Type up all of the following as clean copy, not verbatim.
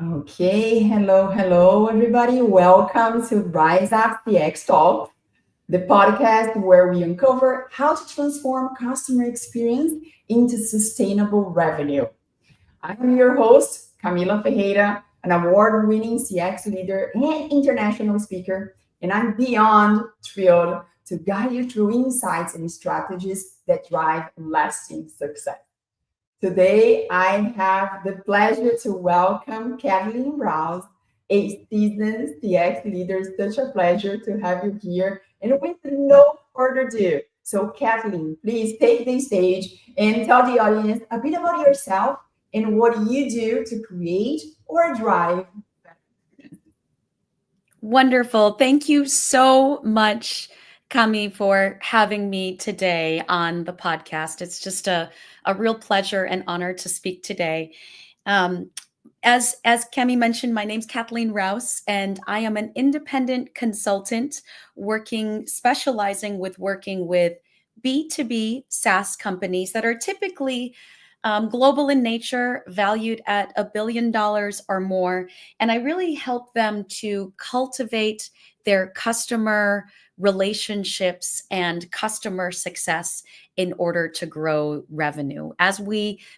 Okay, hello, everybody. Welcome to Rise Up CX Talk, the podcast where we uncover how to transform customer experience into sustainable revenue. I am your host, Camila Ferreira, an award winning CX leader and international speaker, and I'm beyond thrilled to guide you through insights and strategies that drive lasting success. Today, I have the pleasure to welcome Kathleen Rouse, a seasoned CX leader. It's such a pleasure to have you here. And with no further ado, so Kathleen, please take the stage and tell the audience a bit about yourself and what you do to create or drive. Wonderful. Thank you so much, Kami, for having me today on the podcast. It's just a real pleasure and honor to speak today. Um, as Kami mentioned, my name's Kathleen Rouse, and I am an independent consultant working with B2B SaaS companies that are typically global in nature, valued at $1 billion or more. And I really help them to cultivate their customer relationships and customer success in order to grow revenue. As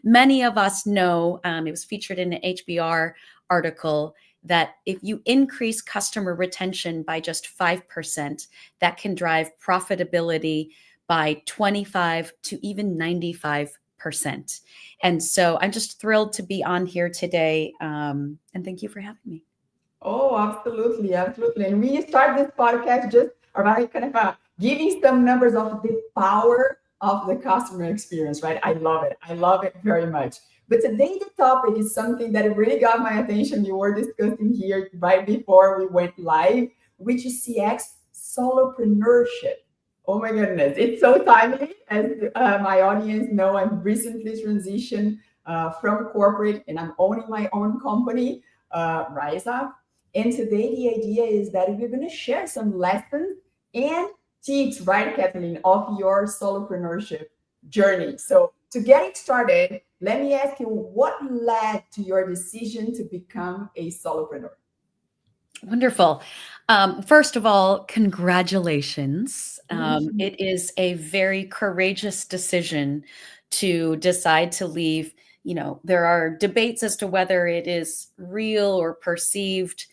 many of us know, it was featured in an HBR article that if you increase customer retention by just 5%, that can drive profitability by 25 to even 95%. And so I'm just thrilled to be on here today. And thank you for having me. Oh, absolutely, absolutely. And we start this podcast just around kind of giving some numbers of the power of the customer experience, right? I love it. I love it very much. But today the topic is something that really got my attention. You were discussing here right before we went live, which is CX solopreneurship. Oh my goodness, it's so timely. As my audience know, I've recently transitioned from corporate and I'm owning my own company, Rise Up. And today, the idea is that we're going to share some lessons and tips, right, Kathleen, of your solopreneurship journey. So, to get it started, let me ask you what led to your decision to become a solopreneur? Wonderful. First of all, congratulations. It is a very courageous decision to decide to leave. There are debates as to whether it is real or perceived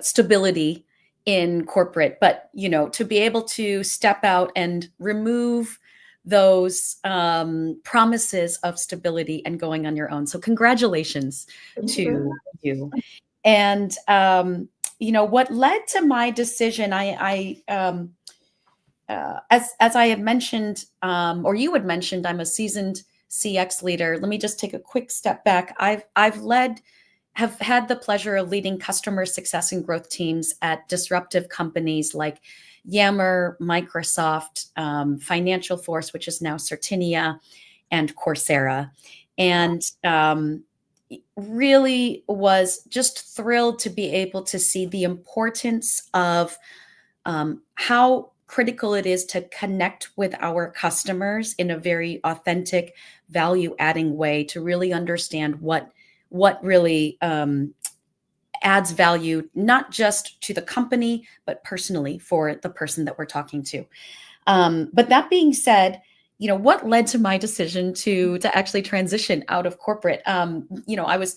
stability in corporate, but to be able to step out and remove those promises of stability and going on your own. So congratulations Thank you very to much. you. And what led to my decision, as I had mentioned, or you had mentioned, I'm a seasoned CX leader. Let me just take a quick step back. Have had the pleasure of leading customer success and growth teams at disruptive companies like Yammer, Microsoft, Financial Force, which is now Certinia, and Coursera. And really was just thrilled to be able to see the importance of how critical it is to connect with our customers in a very authentic, value-adding way to really understand what really adds value, not just to the company, but personally for the person that we're talking to. But that being said, what led to my decision to actually transition out of corporate? I was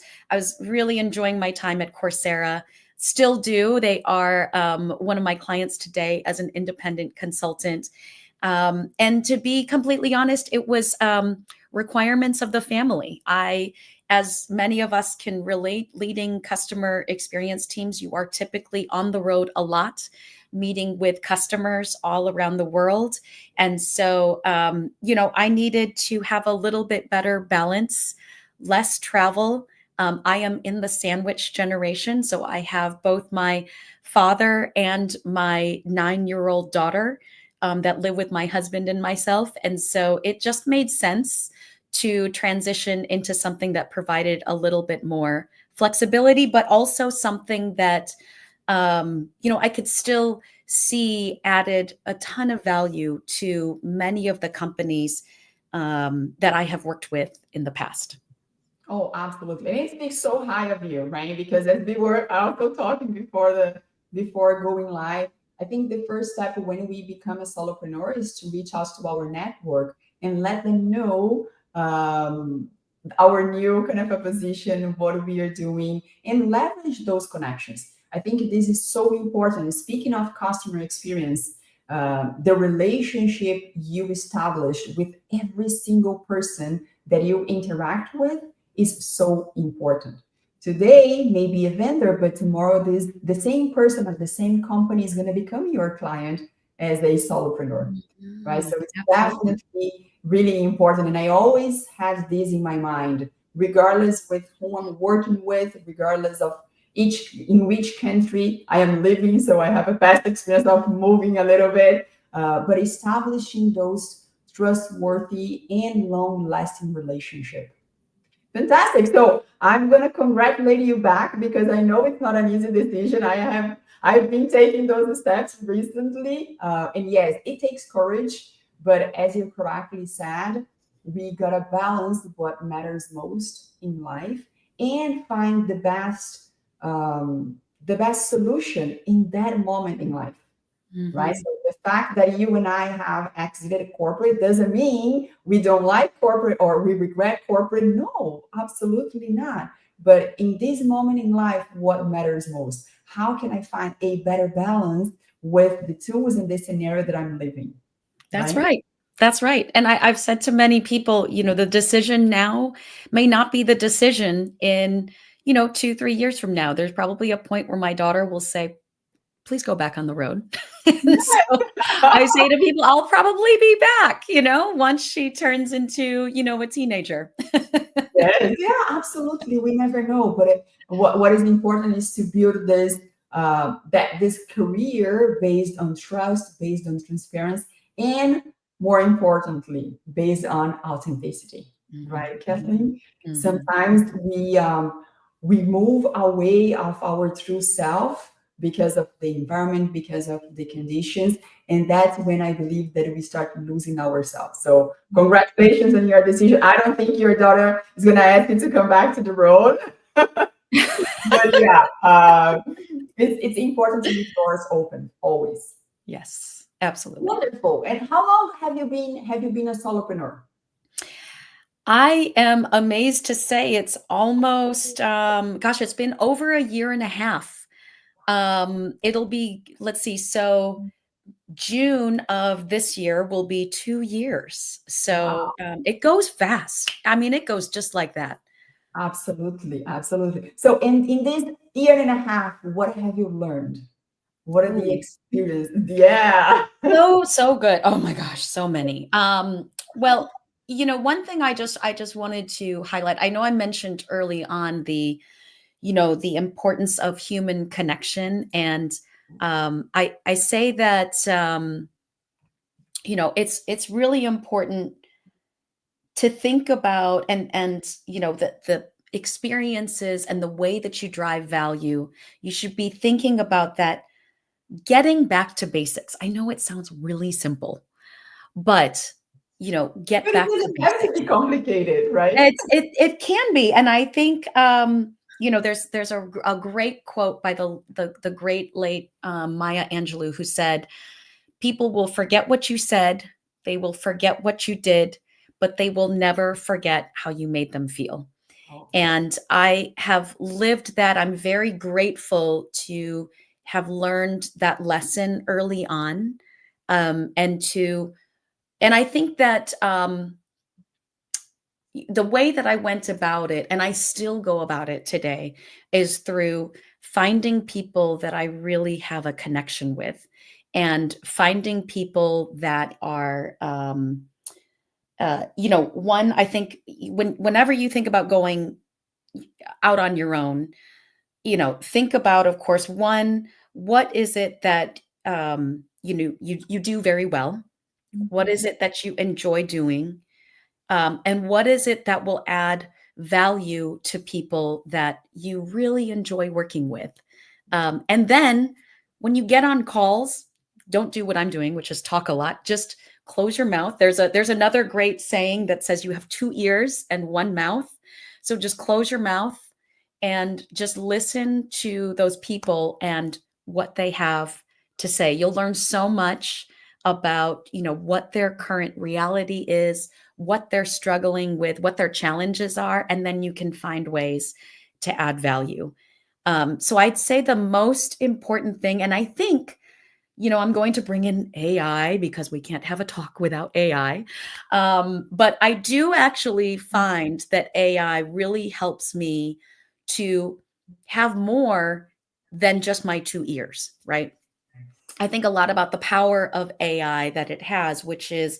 really enjoying my time at Coursera. Still do. They are one of my clients today as an independent consultant. And to be completely honest, it was requirements of the family. As many of us can relate, leading customer experience teams, you are typically on the road a lot, meeting with customers all around the world. And so, I needed to have a little bit better balance, less travel. I am in the sandwich generation. So I have both my father and my 9-year-old daughter that live with my husband and myself. And so it just made sense to transition into something that provided a little bit more flexibility, but also something that, I could still see added a ton of value to many of the companies that I have worked with in the past. Oh, absolutely. And it speaks so high of you, right? Because as we were also talking before going live, I think the first step when we become a solopreneur is to reach out to our network and let them know our new kind of a position, what we are doing, and leverage those connections. I think this is so important. Speaking of customer experience, the relationship you establish with every single person that you interact with is so important. Today, maybe a vendor, but tomorrow, this the same person at the same company is going to become your client as a solopreneur, right? Mhm. So it's Absolutely. definitely really important. And I always had this in my mind, regardless with whom I'm working with, regardless of each in which country I am living. So I have a past experience of moving a little bit, but establishing those trustworthy and long-lasting relationships. Fantastic. So I'm gonna congratulate you back because I know it's not an easy decision. I've been taking those steps recently, and yes, it takes courage. But as you correctly said, we gotta balance what matters most in life and find the best solution in that moment in life, right? Mhm. So the fact that you and I have exited corporate doesn't mean we don't like corporate or we regret corporate. No, absolutely not. But in this moment in life, what matters most? How can I find a better balance with the tools in this scenario that I'm living, That's right? right. That's right. And I've said to many people, the decision now may not be the decision in, 2, 3 years from now. There's probably a point where my daughter will say, please go back on the road. And so I say to people, I'll probably be back, once she turns into, a teenager. Yes, yeah, absolutely. We never know, but what is important is to build this career based on trust, based on transparency, and more importantly, based on authenticity. Mhm, Right, mhm, Kathleen? mhm. Sometimes we move away of our true self because of the environment, because of the conditions, and that's when I believe that we start losing ourselves. So congratulations on your decision. I don't think your daughter is going to ask you to come back to the road, but yeah, it's important to leave doors open always. Yes, absolutely. Wonderful. And how long have you been a solopreneur? I am amazed to say it's almost, gosh, it's been over a year and a half. It'll be, let's see, so June of this year will be 2 years. So, Wow, it goes fast. I mean, it goes just like that. absolutely, absolutely. So in this year and a half, what have you learned? What are the Ooh, experiences? Yeah. so good. Oh my gosh, so many. Well, one thing I just wanted to highlight. I know I mentioned early on the importance of human connection, and I say that it's really important to think about, and the experiences and the way that you drive value. You should be thinking about that, getting back to basics. I know it sounds really simple, but get But it back to doesn't have to basics. be complicated, right? It can be, and I think there's a great quote by the great late Maya Angelou, who said, "People will forget what you said, they will forget what you did, but they will never forget how you made them feel." Oh, And I have lived that. I'm very grateful to have learned that lesson early on, and I think that the way that I went about it, and I still go about it today, is through finding people that I really have a connection with, and finding people that are, one, I think whenever you think about going out on your own, think about, of course, one, what is it that you do very well? What is mhm. it that you enjoy doing? And what is it that will add value to people that you really enjoy working with? And then when you get on calls, don't do what I'm doing, which is talk a lot. Just close your mouth. There's another great saying that says you have two ears and one mouth. So just close your mouth and just listen to those people and what they have to say. You'll learn so much about, what their current reality is, what they're struggling with, what their challenges are, and then you can find ways to add value. So I'd say the most important thing, and I think, I'm going to bring in AI because we can't have a talk without AI. But I do actually find that AI really helps me to have more than just my two ears, right? I think a lot about the power of AI that it has, which is,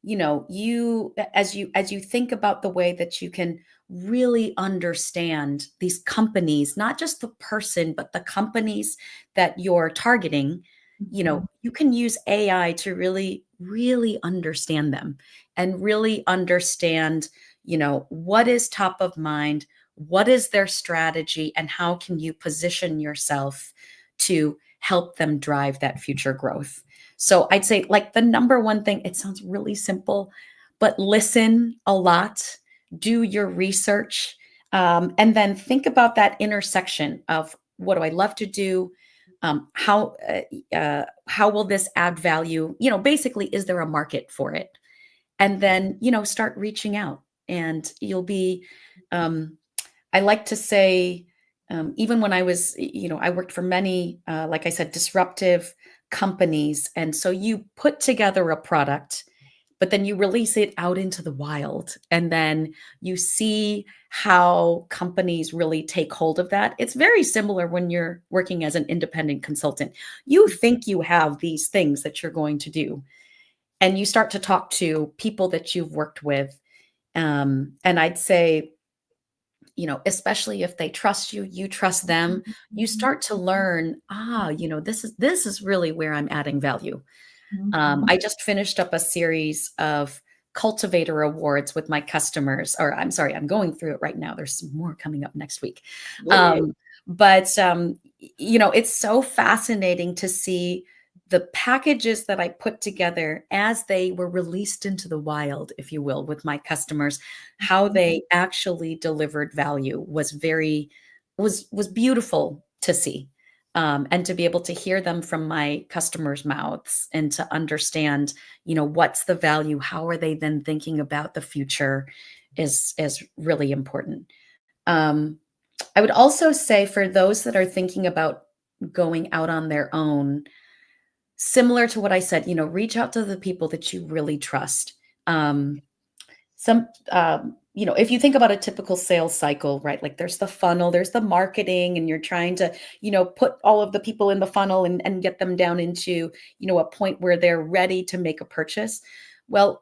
you as you think about the way that you can really understand these companies, not just the person, but the companies that you're targeting, you can use AI to really, really understand them and really understand, what is top of mind, what is their strategy, and how can you position yourself to help them drive that future growth. So I'd say, like, the number one thing, it sounds really simple, but listen a lot, do your research, and then think about that intersection of what do I love to do? How will this add value? Basically, is there a market for it? And then, start reaching out, and you'll be, um, I like to say, even when I was, I worked for many, like I said, disruptive companies. And so you put together a product, but then you release it out into the wild. And then you see how companies really take hold of that. It's very similar when you're working as an independent consultant. You think you have these things that you're going to do, and you start to talk to people that you've worked with. And I'd say, especially if they trust you, you trust them, you start to learn, this is really where I'm adding value. I just finished up a series of cultivator awards with my customers, or I'm sorry, I'm going through it right now. There's some more coming up next week. Yay. But it's so fascinating to see the packages that I put together as they were released into the wild, if you will, with my customers. How they actually delivered value was beautiful to see, and to be able to hear them from my customers' mouths and to understand, what's the value, how are they then thinking about the future, is really important. Um, I would also say, for those that are thinking about going out on their own, similar to what I said, reach out to the people that you really trust. If you think about a typical sales cycle, right? Like, there's the funnel, there's the marketing, and you're trying to, put all of the people in the funnel and get them down into, a point where they're ready to make a purchase. Well,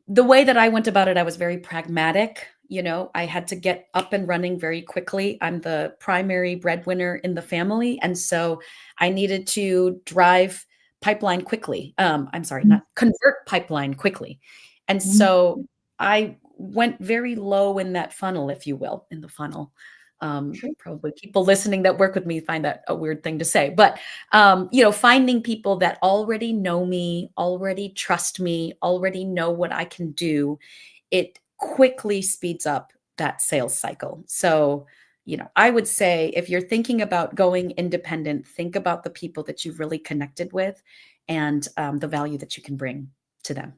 the way that I went about it, I was very pragmatic. I had to get up and running very quickly. I'm the primary breadwinner in the family. And so I needed to drive pipeline quickly. I'm sorry, not convert pipeline quickly. And so I went very low in that funnel, if you will, in the funnel. Probably people listening that work with me find that a weird thing to say, but finding people that already know me, already trust me, already know what I can do, it quickly speeds up that sales cycle. So, I would say, if you're thinking about going independent, think about the people that you've really connected with, and the value that you can bring to them.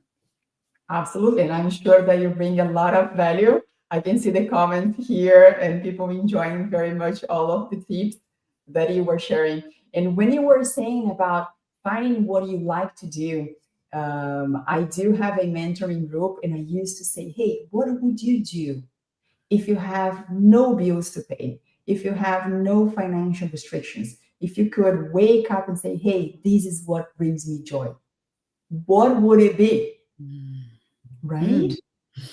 Absolutely. And I'm sure that you bring a lot of value. I can see the comments here and people enjoying very much all of the tips that you were sharing. And when you were saying about finding what you like to do, I do have a mentoring group, and I used to say, hey, what would you do if you have no bills to pay, if you have no financial restrictions, if you could wake up and say, hey, this is what brings me joy? What would it be? Right? Mm.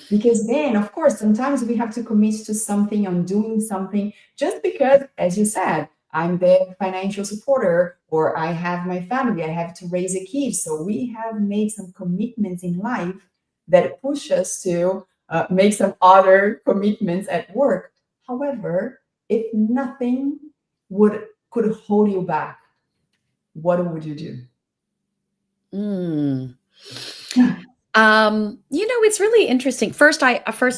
Because then, of course, sometimes we have to commit to something, on doing something, just because, as you said, I'm the financial supporter, or I have my family, I have to raise a kid. So we have made some commitments in life that push us to make some other commitments at work. However, if nothing could hold you back, what would you do? Mm. It's really interesting. First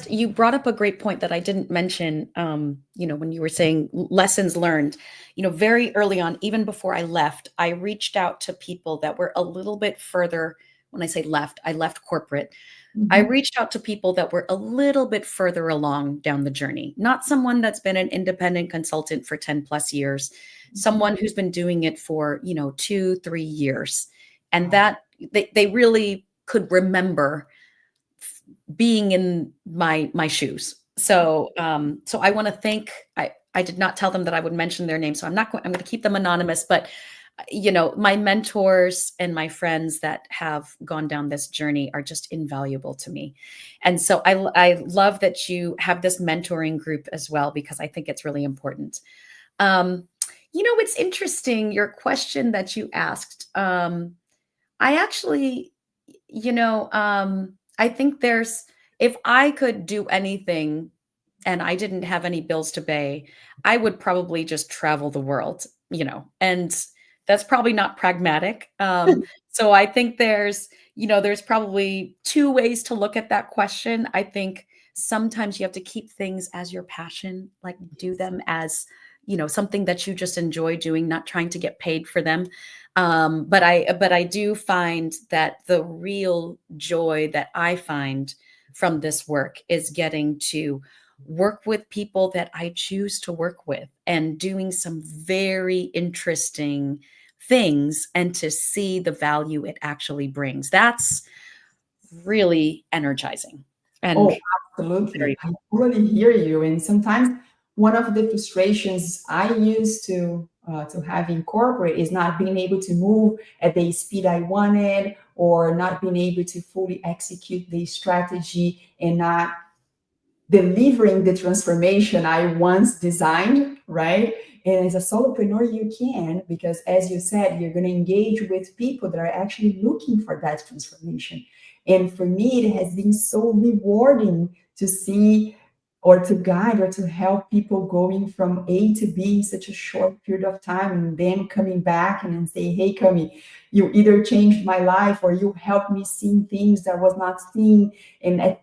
you brought up a great point that I didn't mention. When you were saying lessons learned, very early on, even before I left, I reached out to people that were a little bit further. When I say left, I left corporate. I Mhm. reached out to people that were a little bit further along down the journey, not someone that's been an independent consultant for 10 plus years, Mhm. someone who's been doing it for, 2, 3 years. And Wow. that they really could remember being in my shoes. So I want to thank. I did not tell them that I would mention their name, so I'm going to keep them anonymous. But my mentors and my friends that have gone down this journey are just invaluable to me, and so I love that you have this mentoring group as well because I think it's really important. Um, it's interesting your question that you asked. I actually, I think if I could do anything and I didn't have any bills to pay, I would probably just travel the world, and that's probably not pragmatic. So I think there's probably two ways to look at that question. I think sometimes you have to keep things as your passion, like do them as, something that you just enjoy doing, not trying to get paid for them. But I do find that the real joy that I find from this work is getting to work with people that I choose to work with and doing some very interesting things and to see the value it actually brings. That's really energizing and Oh, absolutely. very I totally hear you. And sometimes one of the frustrations I used to have in corporate is not being able to move at the speed I wanted, or not being able to fully execute the strategy and not delivering the transformation I once designed, right? And as a solopreneur, you can, because as you said, you're going to engage with people that are actually looking for that transformation. And for me, it has been so rewarding to see or to guide or to help people going from A to B in such a short period of time, and then coming back and then say, hey, Kami, you either changed my life or you helped me see things that I was not seeing, and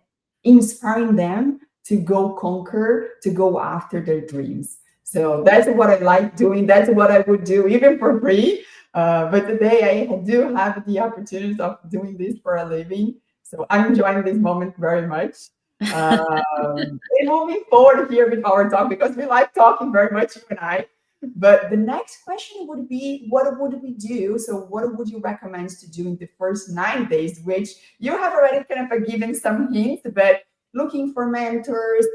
inspiring them to go conquer, to go after their dreams. So that's what I like doing. That's what I would do, even for free. But today I do have the opportunity of doing this for a living. So I'm enjoying this moment very much. And moving forward here with our talk, because we like talking very much, you and I. But the next question would be, what would we do? So what would you recommend to do in the first 9 days, which you have already kind of given some hints, but looking for mentors,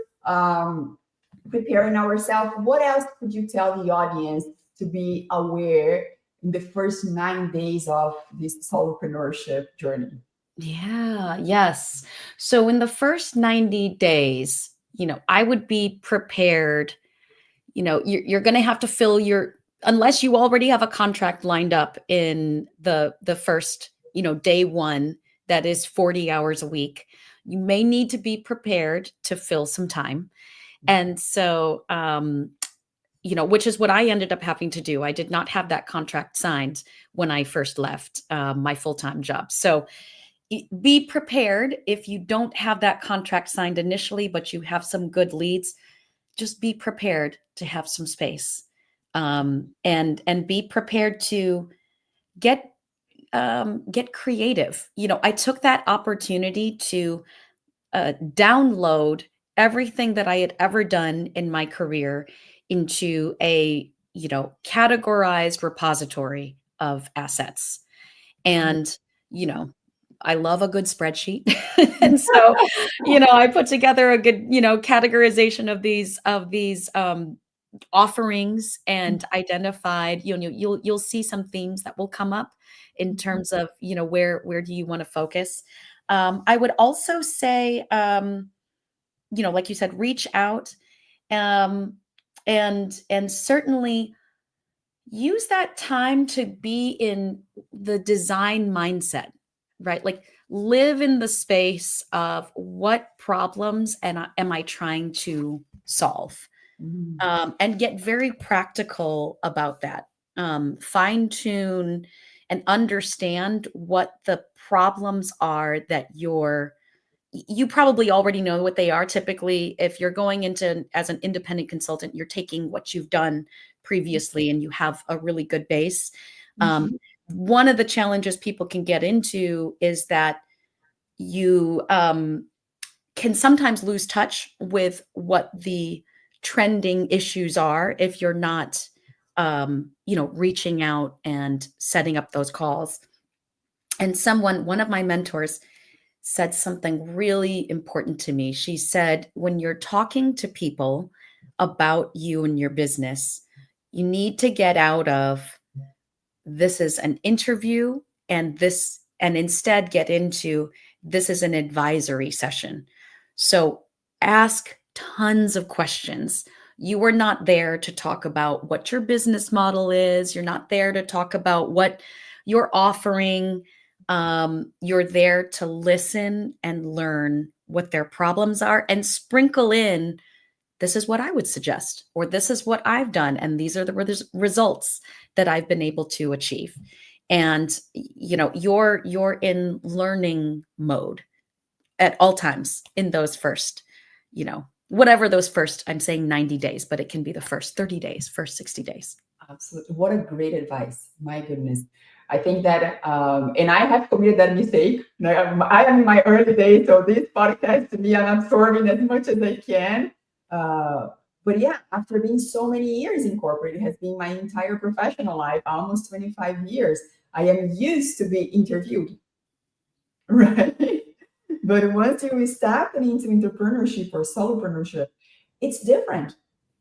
preparing ourselves. What else could you tell the audience to be aware in the first 9 days of this solopreneurship journey? Yeah, yes. So in the first 90 days, I would be prepared. You're going to have to fill unless you already have a contract lined up in the first, day one, that is 40 hours a week. You may need to be prepared to fill some time. And so, which is what I ended up having to do. I did not have that contract signed when I first left my full-time job. So be prepared if you don't have that contract signed initially, but you have some good leads. Just be prepared to have some space, and be prepared to get get creative. I took that opportunity to download everything that I had ever done in my career into a categorized repository of assets. And you know I love a good spreadsheet. And so I put together a good categorization of these offerings and identified. You'll see some themes that will come up in terms of where do you want to focus. I would also say, like you said, reach out, um, and certainly use that time to be in the design mindset, right? Like live in the space of what problems am I trying to solve, Mhm. and get very practical about that. Fine tune and understand what the problems are that you probably already know what they are. Typically, if you're going into as an independent consultant, you're taking what you've done previously and you have a really good base. Um, Mhm. one of the challenges people can get into is that you can sometimes lose touch with what the trending issues are if you're not, reaching out and setting up those calls. And one of my mentors, said something really important to me. She said, when you're talking to people about you and your business, you need to get out of this is an interview and instead get into this is an advisory session. So ask tons of questions. You are not there to talk about what your business model is. You're not there to talk about what you're offering. You're there to listen and learn what their problems are and sprinkle in this is what I would suggest, or this is what I've done, and these are the results that I've been able to achieve. And you're in learning mode at all times in those first, whatever those first, I'm saying 90 days, but it can be the first 30 days, first 60 days. Absolutely. What a great advice. My goodness. I think that, and I have committed that mistake. I am in my early days, so this podcast to me, I'm absorbing as much as I can. Uh, but yeah, after being so many years in corporate, it has been my entire professional life, almost 25 years. I am used to be interviewed, right? But once you step into entrepreneurship or solopreneurship, it's different.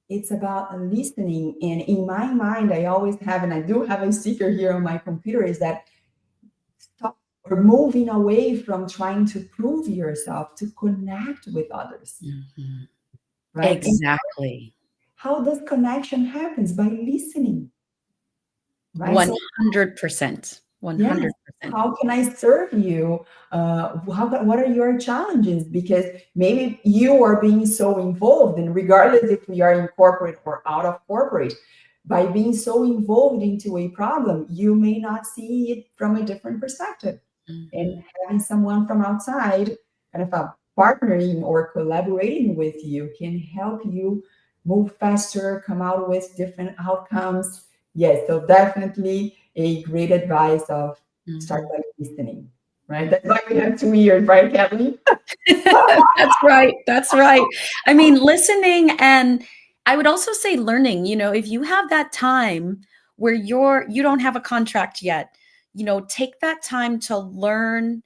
It's about listening. And in my mind, I always have, and I do have a sticker here on my computer, is that stop or moving away from trying to prove yourself to connect with others, Mhm. right? And Exactly. how this connection happens by listening, right? So 100%. yes. 100%. How can I serve you? What are your challenges? Because maybe you are being so involved, and regardless if we are in corporate or out of corporate, by being so involved into a problem, you may not see it from a different perspective. And Mhm. having someone from outside, kind of partnering or collaborating with you, can help you move faster, come out with different outcomes. Yes, so definitely a great advice of start Mhm. by listening, right? That's why we have 2 years, right, Kathleen? That's right. That's right. I mean, listening, and I would also say learning, if you have that time where you don't have a contract yet, take that time to learn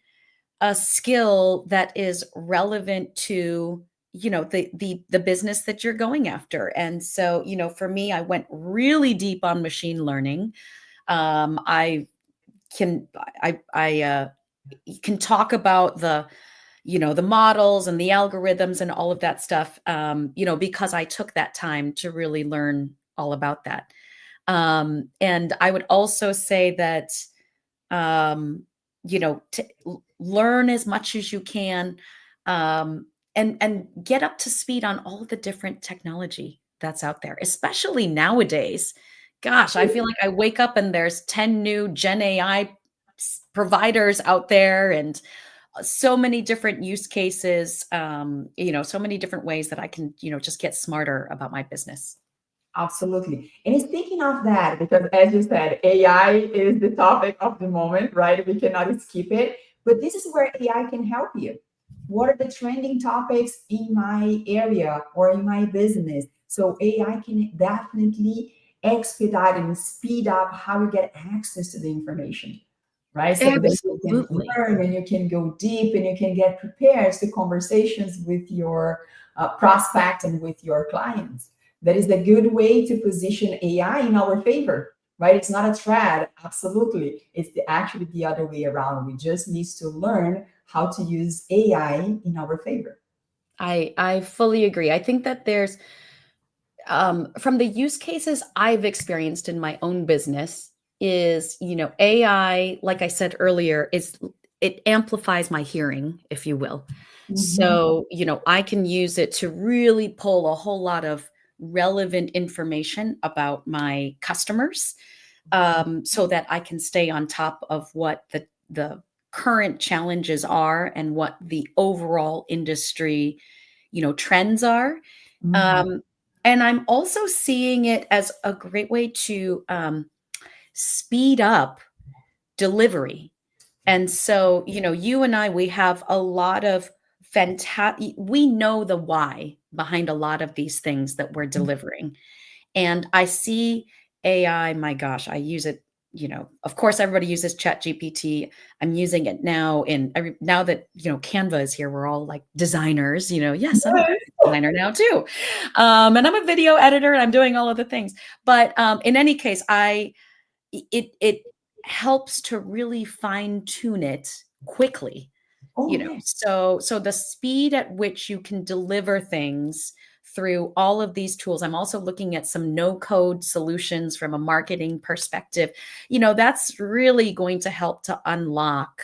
a skill that is relevant to, the business that you're going after. And so, for me, I went really deep on machine learning. I can I can talk about the models and the algorithms and all of that stuff, because I took that time to really learn all about that. And I would also say that, to learn as much as you can, and get up to speed on all the different technology that's out there, especially nowadays. Gosh, I feel like I wake up and there's 10 new Gen AI providers out there, and so many different use cases, so many different ways that I can, just get smarter about my business. Absolutely. And speaking of that, because as you said, AI is the topic of the moment, right? We cannot skip it. But this is where AI can help you. What are the trending topics in my area or in my business? So AI can definitely expedite and speed up how you get access to the information, right? So then you can Absolutely. learn and you can go deep and you can get prepared to conversations with your prospect and with your clients. That is a good way to position AI in our favor, right? It's not a threat, absolutely. It's actually the other way around. We just need to learn how to use AI in our favor. I fully agree. I think that there's, from the use cases I've experienced in my own business, is, AI, like I said earlier, is it amplifies my hearing, if you will. Mhm. So, I can use it to really pull a whole lot of relevant information about my customers, so that I can stay on top of what the current challenges are and what the overall industry, trends are. Mhm. Um, and I'm also seeing it as a great way to speed up delivery. And so, you and I, we have a lot of fantastic, we know the why behind a lot of these things that we're delivering. And I see AI, my gosh, I use it, of course, everybody uses Chat GPT. I'm using it now now that, Canva is here, we're all like designers, yes, I'm a Yes. graphic designer now too. And I'm a video editor and I'm doing all of the things. But in any case, it helps to really fine tune it quickly, Oh, yeah. so the speed at which you can deliver things through all of these tools. I'm also looking at some no code solutions from a marketing perspective. That's really going to help to unlock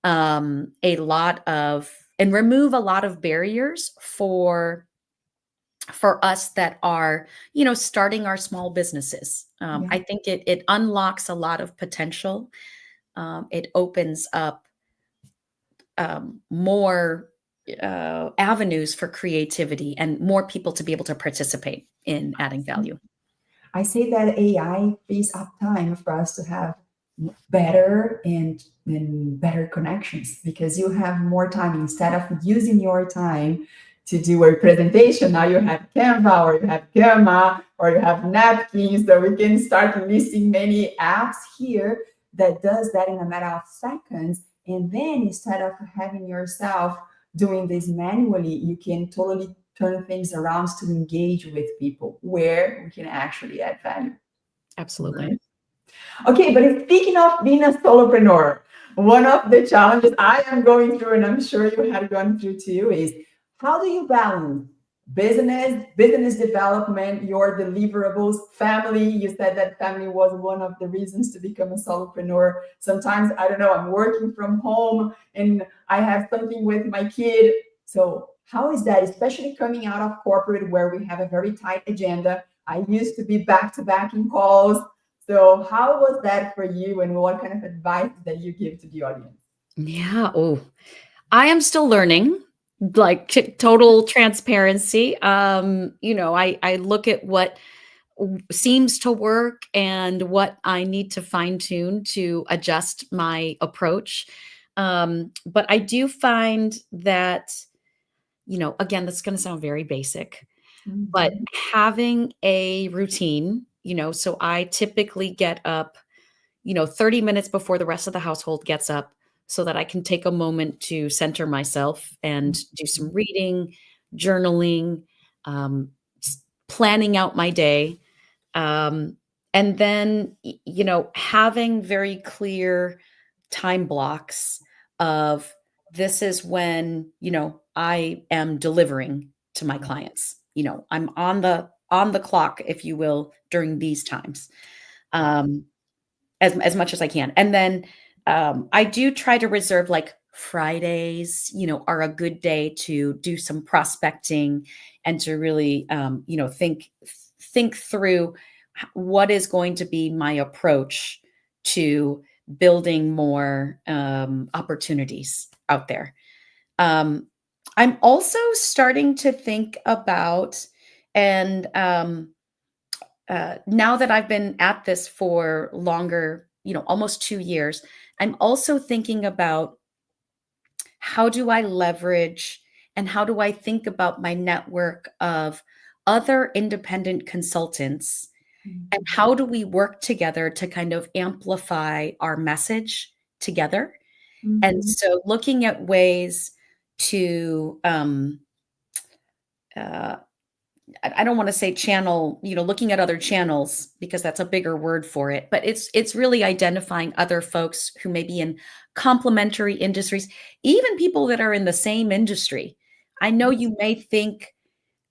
a lot of and remove a lot of barriers for us that are, starting our small businesses. Yeah. I think it unlocks a lot of potential. It opens up more avenues for creativity and more people to be able to participate in adding value. I say that AI frees up time for us to have better and better connections because you have more time instead of using your time to do a presentation. Now you have Canva or you have Gamma or you have napkins. So we can start listing many apps here that does that in a matter of seconds. And then instead of having yourself doing this manually, you can totally turn things around to engage with people where we can actually add value. Absolutely. Right? Okay, but speaking of being a solopreneur, one of the challenges I am going through, and I'm sure you have gone through too, is how do you balance business development, your deliverables, family? You said that family was one of the reasons to become a solopreneur. Sometimes, I don't know, I'm working from home and I have something with my kid. So, how is that, especially coming out of corporate where we have a very tight agenda? I used to be back to back in calls. So, how was that for you, and what kind of advice that you give to the audience? Yeah. Oh, I am still learning, like total transparency. I look at what seems to work and what I need to fine tune to adjust my approach. But I do find that, again, that's going to sound very basic, but Mhm. having a routine, so I typically get up, 30 minutes before the rest of the household gets up so that I can take a moment to center myself and do some reading, journaling, um, planning out my day. Um, and then, having very clear time blocks of this is when, I am delivering to my clients. I'm on the clock, if you will, during these times. Um, as much as I can. And then I do try to reserve like Fridays, are a good day to do some prospecting and to really, think through what is going to be my approach to building more opportunities out there. Um, I'm also starting to think about, and now that I've been at this for longer, almost 2 years, I'm also thinking about how do I leverage and how do I think about my network of other independent consultants and Mhm. how do we work together to kind of amplify our message together? And Mhm. so looking at ways to uh, I don't want to say channel, looking at other channels because that's a bigger word for it, but it's really identifying other folks who may be in complementary industries, even people that are in the same industry. I know you may think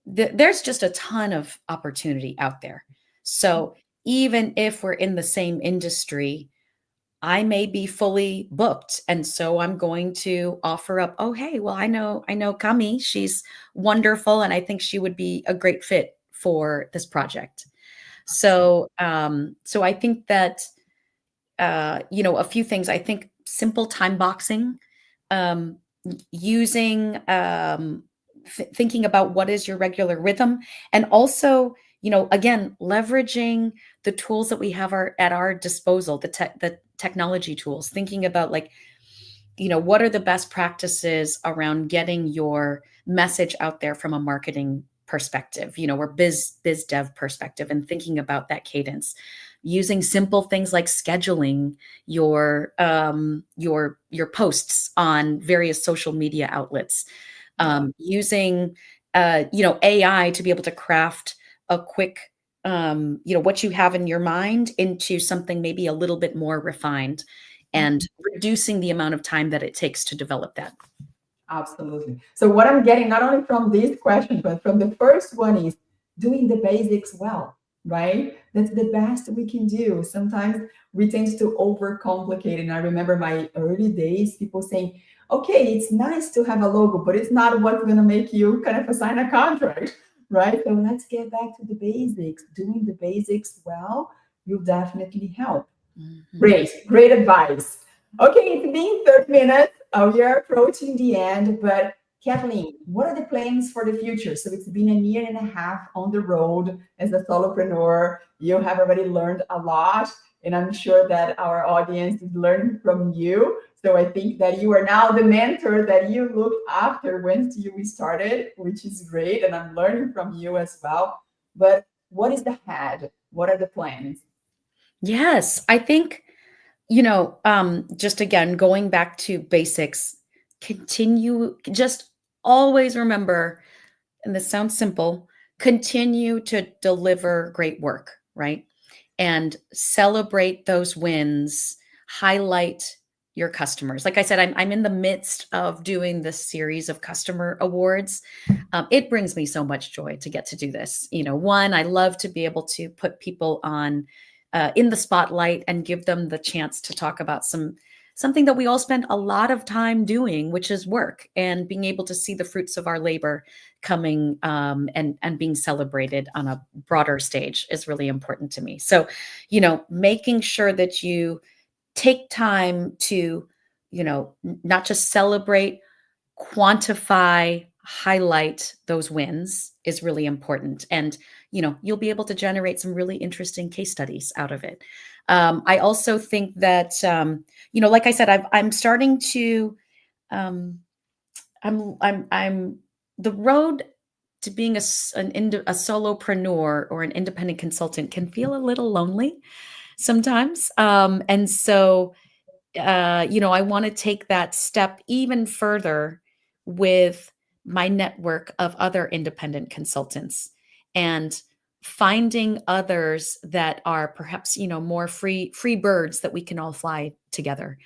that there's just a ton of opportunity out there. So even if we're in the same industry, I may be fully booked. And so I'm going to offer up, oh, hey, well, I know Kami. She's wonderful. And I think she would be a great fit for this project. So I think that a few things. I think simple time boxing, um, using thinking about what is your regular rhythm, and also, again, leveraging the tools that we have at our disposal, the technology tools. Thinking about, like, what are the best practices around getting your message out there from a marketing perspective, or biz dev perspective, and thinking about that cadence, using simple things like scheduling your posts on various social media outlets, using AI to be able to craft a quick, what you have in your mind into something maybe a little bit more refined, and reducing the amount of time that it takes to develop that. Absolutely. So what I'm getting not only from this question, but from the first one is doing the basics well, right? That's the best we can do. Sometimes we tend to overcomplicate. And I remember my early days, people saying, okay, it's nice to have a logo, but it's not what's going to make you kind of sign a contract, right? So let's get back to the basics. Doing the basics well will definitely help. Mhm. Great advice. Okay, it's been 30 minutes. We are approaching the end, but Kathleen, what are the plans for the future? So it's been a year and a half on the road as a solopreneur. You have already learned a lot, and I'm sure that our audience is learning from you. So I think that you are now the mentor that you looked after when you started, which is great, and I'm learning from you as well. But what is the head? What are the plans? Yes, I think, just again, going back to basics, just always remember, and this sounds simple, continue to deliver great work, right? And celebrate those wins, highlight your customers. Like I said, I'm in the midst of doing this series of customer awards. It brings me so much joy to get to do this. One, I love to be able to put people on in the spotlight and give them the chance to talk about something that we all spend a lot of time doing, which is work, and being able to see the fruits of our labor coming, and being celebrated on a broader stage is really important to me. So, making sure that you take time to, not just celebrate, quantify, highlight those wins is really important. And, you'll be able to generate some really interesting case studies out of it. I also think that, like I said, I'm starting to, um, I'm the road to being a solopreneur or an independent consultant can feel a little lonely sometimes. And so, I want to take that step even further with my network of other independent consultants, and finding others that are perhaps, more free birds that we can all fly together,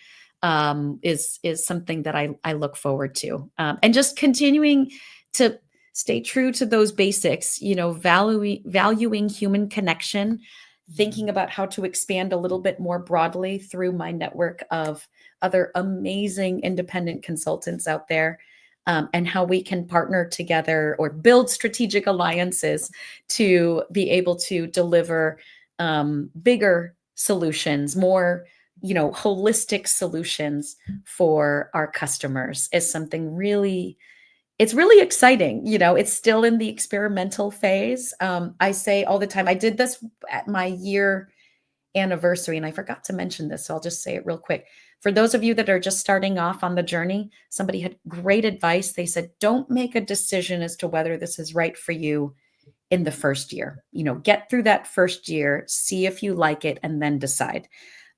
is something that I look forward to, and just continuing to stay true to those basics, valuing human connection, thinking about how to expand a little bit more broadly through my network of other amazing independent consultants out there, and how we can partner together or build strategic alliances to be able to deliver bigger solutions, more, holistic solutions for our customers, is something really, it's really exciting. It's still in the experimental phase. I say all the time, I did this at my year anniversary, and I forgot to mention this, so I'll just say it real quick. For those of you that are just starting off on the journey, somebody had great advice. They said, don't make a decision as to whether this is right for you in the first year. Get through that first year, see if you like it, and then decide.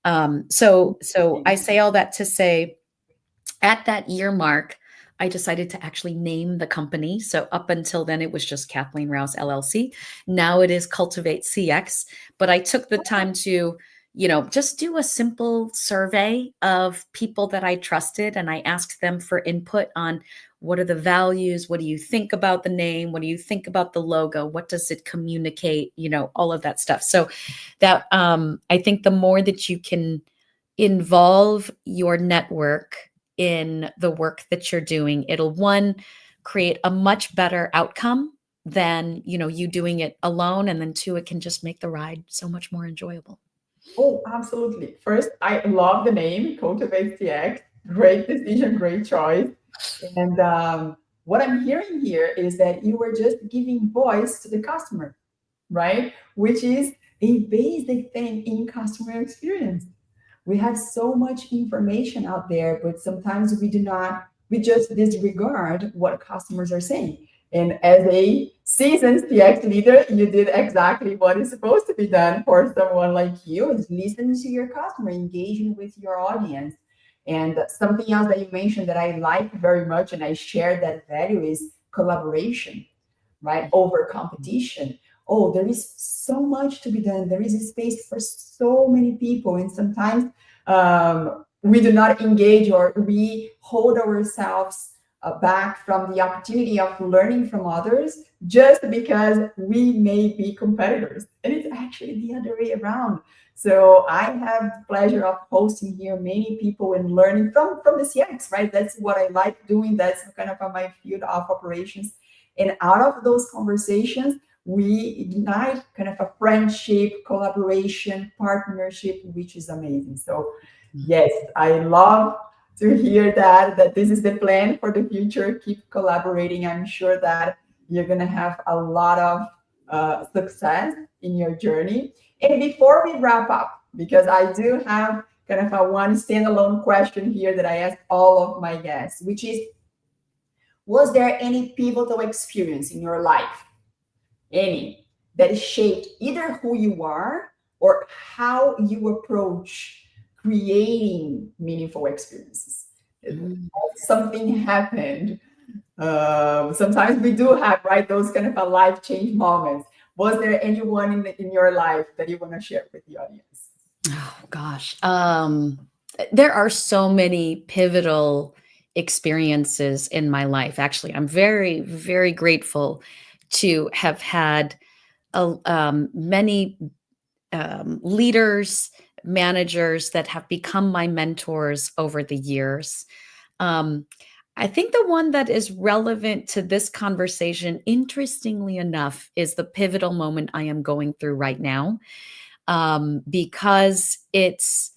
So I say all that to say, at that year mark, I decided to actually name the company. So up until then, it was just Kathleen Rouse LLC. Now it is Cultivate CX. But I took the time to, just do a simple survey of people that I trusted, and I asked them for input on what are the values, what do you think about the name, what do you think about the logo, what does it communicate, all of that stuff. So that, I think the more that you can involve your network in the work that you're doing, it'll, one, create a much better outcome than, you doing it alone. And then two, it can just make the ride so much more enjoyable. Oh, absolutely. First, I love the name, Cultivate CX. Great decision, great choice. And what I'm hearing here is that you were just giving voice to the customer, right? Which is a basic thing in customer experience. We have so much information out there, but sometimes we just disregard what customers are saying. And as a seasoned CX leader, you did exactly what is supposed to be done for someone like you, is listening to your customer, engaging with your audience. And something else that you mentioned that I like very much and I share that value is collaboration, right? Over competition. Oh, there is so much to be done. There is a space for so many people. And sometimes we do not engage or we hold ourselves back from the opportunity of learning from others just because we may be competitors. And it's actually the other way around. So I have the pleasure of hosting here many people and learning from the CX, right? That's what I like doing. That's kind of my field of operations. And out of those conversations, we ignite kind of a friendship, collaboration, partnership, which is amazing. So yes, I love to hear that this is the plan for the future. Keep collaborating. I'm sure that you're going to have a lot of success in your journey. And before we wrap up, because I do have kind of a one standalone question here that I ask all of my guests, which is, was there any pivotal experience in your life, any, that shaped either who you are or how you approach creating meaningful experiences? Something happened. Sometimes we do have, right, those kind of a life change moments. Was there anyone in your life that you want to share with the audience? Oh gosh. There are so many pivotal experiences in my life. Actually, I'm very, very grateful to have had many leaders, managers that have become my mentors over the years. Um, I think the one that is relevant to this conversation, interestingly enough, is the pivotal moment I am going through right now, because it's.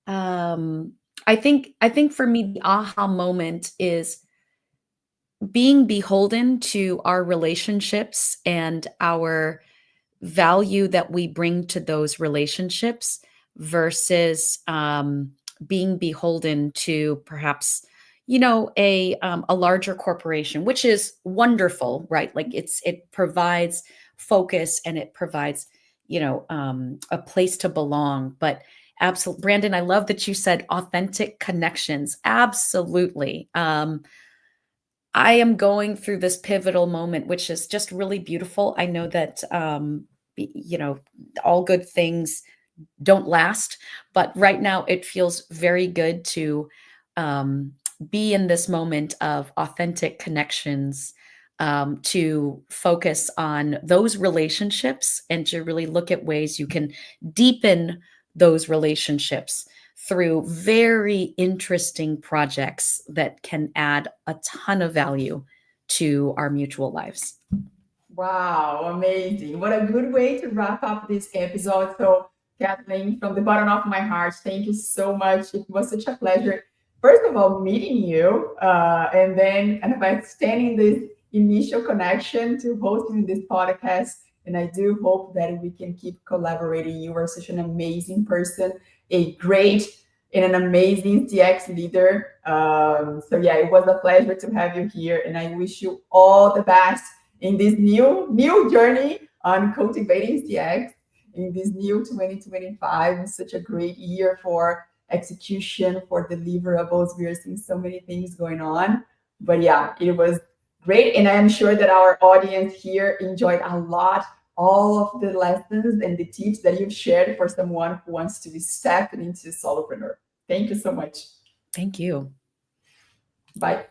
I think for me, the aha moment is being beholden to our relationships and our value that we bring to those relationships versus being beholden to perhaps a larger corporation, which is wonderful, right? Like it provides focus and it provides a place to belong. But absolutely, Brandon, I love that you said authentic connections. Absolutely. I am going through this pivotal moment, which is just really beautiful. I know that, all good things don't last, but right now it feels very good to be in this moment of authentic connections, to focus on those relationships and to really look at ways you can deepen those relationships through very interesting projects that can add a ton of value to our mutual lives. Wow, amazing. What a good way to wrap up this episode. So, Kathleen, from the bottom of my heart, thank you so much. It was such a pleasure, first of all, meeting you, and then kind of extending this initial connection to hosting this podcast. And I do hope that we can keep collaborating. You are such an amazing person, a great and an amazing CX leader. So, yeah, it was a pleasure to have you here. And I wish you all the best in this new journey on cultivating CX in this new 2025. Such a great year for execution, for deliverables. We are seeing so many things going on. But yeah, it was great. And I am sure that our audience here enjoyed a lot all of the lessons and the tips that you've shared for someone who wants to step into solopreneur. Thank you so much. Thank you. Bye.